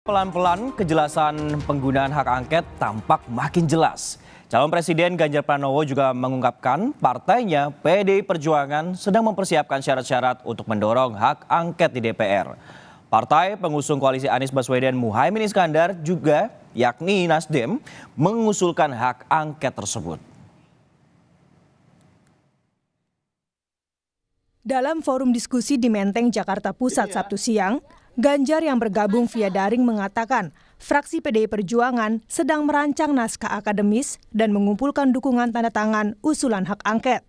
Pelan-pelan kejelasan penggunaan hak angket tampak makin jelas. Calon Presiden Ganjar Pranowo juga mengungkapkan partainya PDI Perjuangan sedang mempersiapkan syarat-syarat untuk mendorong hak angket di DPR. Partai pengusung koalisi Anies Baswedan Muhaimin Iskandar juga yakni Nasdem mengusulkan hak angket tersebut. Dalam forum diskusi di Menteng, Jakarta Pusat Sabtu siang, Ganjar yang bergabung via daring mengatakan fraksi PDI Perjuangan sedang merancang naskah akademis dan mengumpulkan dukungan tanda tangan usulan hak angket.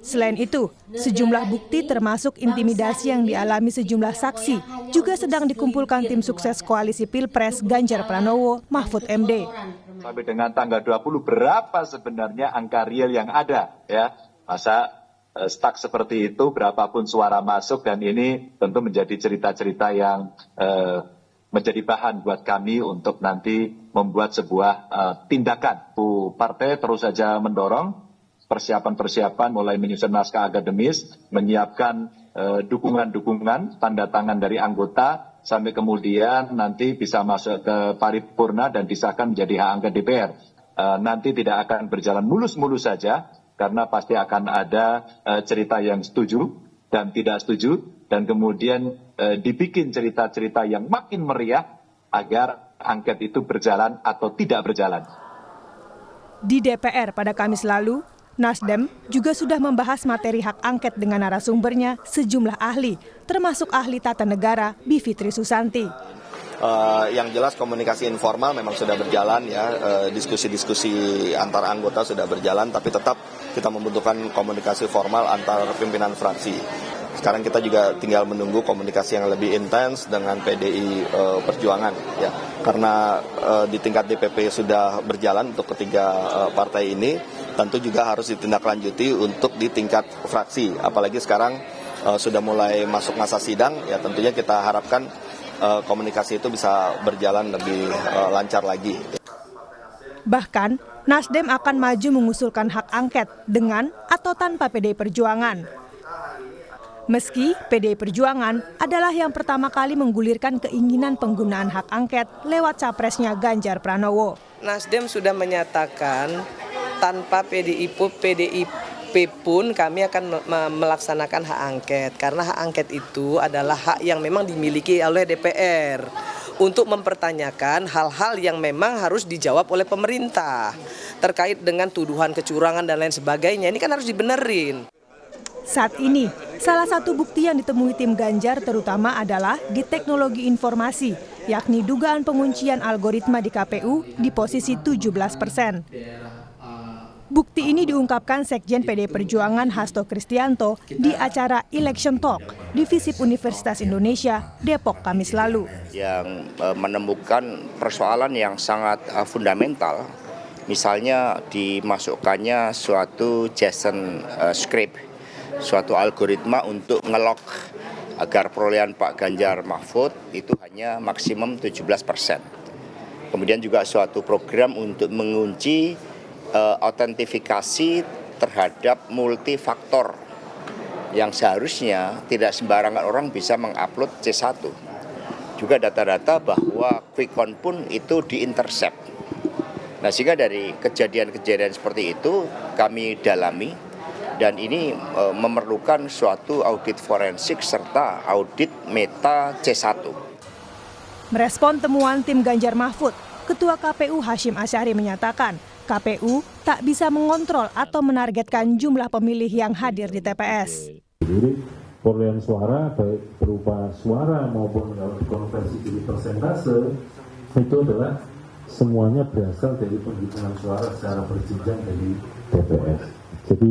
Selain itu, sejumlah bukti termasuk intimidasi yang dialami sejumlah saksi juga sedang dikumpulkan tim sukses koalisi Pilpres Ganjar Pranowo Mahfud MD. Sampai dengan tanggal 20 berapa sebenarnya angka real yang ada ya? Masa stuck seperti itu, berapapun suara masuk, dan ini tentu menjadi cerita-cerita yang menjadi bahan buat kami untuk nanti membuat sebuah tindakan. Partai terus saja mendorong persiapan-persiapan mulai menyusun naskah akademis, menyiapkan dukungan-dukungan, tanda tangan dari anggota, sampai kemudian nanti bisa masuk ke paripurna dan disahkan menjadi hak angket DPR. Nanti tidak akan berjalan mulus-mulus saja, karena pasti akan ada cerita yang setuju dan tidak setuju, dan kemudian dibikin cerita-cerita yang makin meriah agar angket itu berjalan atau tidak berjalan. Di DPR pada Kamis lalu, Nasdem juga sudah membahas materi hak angket dengan narasumbernya sejumlah ahli, termasuk ahli tata negara Bivitri Susanti. Yang jelas komunikasi informal memang sudah berjalan ya, diskusi-diskusi antar anggota sudah berjalan, tapi tetap kita membutuhkan komunikasi formal antar pimpinan fraksi. Sekarang kita juga tinggal menunggu komunikasi yang lebih intens dengan PDI Perjuangan ya, karena di tingkat DPP sudah berjalan untuk ketiga partai ini, tentu juga harus ditindaklanjuti untuk di tingkat fraksi, apalagi sekarang sudah mulai masuk masa sidang ya, tentunya kita harapkan komunikasi itu bisa berjalan lebih lancar lagi. Bahkan, Nasdem akan maju mengusulkan hak angket dengan atau tanpa PDI Perjuangan. Meski PDI Perjuangan adalah yang pertama kali menggulirkan keinginan penggunaan hak angket lewat capresnya Ganjar Pranowo. Nasdem sudah menyatakan tanpa PDIP pun kami akan melaksanakan hak angket, karena hak angket itu adalah hak yang memang dimiliki oleh DPR untuk mempertanyakan hal-hal yang memang harus dijawab oleh pemerintah terkait dengan tuduhan kecurangan dan lain sebagainya. Ini kan harus dibenerin. Saat ini, salah satu bukti yang ditemui tim Ganjar terutama adalah di teknologi informasi, yakni dugaan penguncian algoritma di KPU di posisi 17%. Bukti ini diungkapkan Sekjen PDI Perjuangan Hasto Kristianto di acara Election Talk di FISIP Universitas Indonesia, Depok, Kamis lalu. Yang menemukan persoalan yang sangat fundamental, misalnya dimasukkannya suatu JSON script, suatu algoritma untuk ngelok agar perolehan Pak Ganjar Mahfud itu hanya maksimum 17%. Kemudian juga suatu program untuk mengunci autentifikasi terhadap multifaktor yang seharusnya tidak sembarangan orang bisa mengupload C1. Juga data-data bahwa quick count pun itu diintercept. Nah, sehingga dari kejadian-kejadian seperti itu kami dalami, dan ini memerlukan suatu audit forensik serta audit meta C1. Merespon temuan tim Ganjar Mahfud, Ketua KPU Hashim Asyari menyatakan KPU tak bisa mengontrol atau menargetkan jumlah pemilih yang hadir di TPS. Jadi perolehan suara baik berupa suara maupun kalau dikonversi jadi persentase itu adalah semuanya berasal dari penghitungan suara secara berjenjang dari TPS. Jadi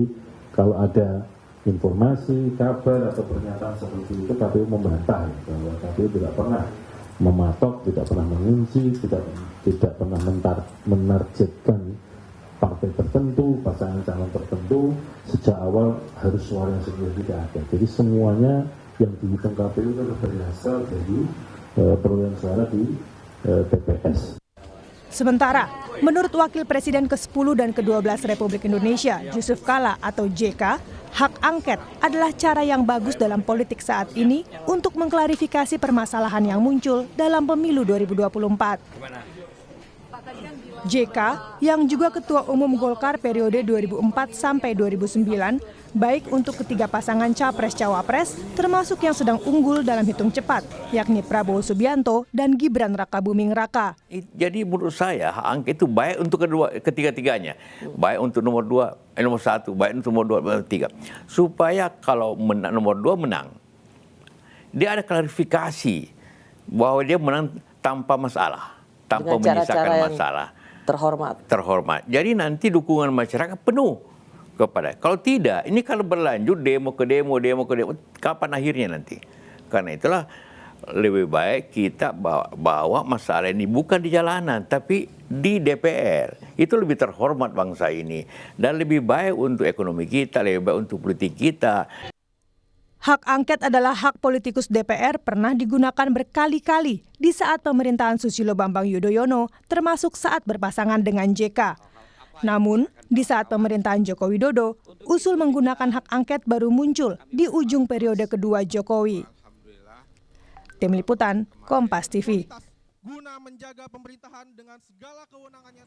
kalau ada informasi, kabar atau pernyataan seperti itu, KPU membantah bahwa KPU tidak pernah mematok, tidak pernah mengunci, tidak pernah menargetkan partai tertentu, pasangan calon tertentu. Sejak awal harus suara yang sebenarnya tidak ada. Jadi semuanya yang dihitung KPU itu berasal dari perolehan suara di TPS. Sementara, Menurut Wakil Presiden ke-10 dan ke-12 Republik Indonesia, Yusuf Kala atau JK, hak angket adalah cara yang bagus dalam politik saat ini untuk mengklarifikasi permasalahan yang muncul dalam pemilu 2024. JK, yang juga Ketua Umum Golkar periode 2004 sampai 2009, baik untuk ketiga pasangan Capres-Cawapres, termasuk yang sedang unggul dalam hitung cepat, yakni Prabowo Subianto dan Gibran Rakabuming Raka. Jadi menurut saya hak angket itu baik untuk ketiga-tiganya, baik untuk nomor 1, baik untuk nomor 2, 3, supaya kalau nomor 2 menang, dia ada klarifikasi bahwa dia menang tanpa masalah, tanpa menyisakan masalah. Terhormat. Jadi nanti dukungan masyarakat penuh kepada. Kalau tidak, ini kalau berlanjut demo ke demo, kapan akhirnya nanti? Karena itulah lebih baik kita bawa masalah ini bukan di jalanan, tapi di DPR. Itu lebih terhormat bangsa ini. Dan lebih baik untuk ekonomi kita, lebih baik untuk politik kita. Hak angket adalah hak politikus DPR pernah digunakan berkali-kali di saat pemerintahan Susilo Bambang Yudhoyono, termasuk saat berpasangan dengan JK. Namun, di saat pemerintahan Joko Widodo, usul menggunakan hak angket baru muncul di ujung periode kedua Jokowi. Tim Liputan, Kompas TV. Guna menjaga pemerintahan dengan segala kewenangannya.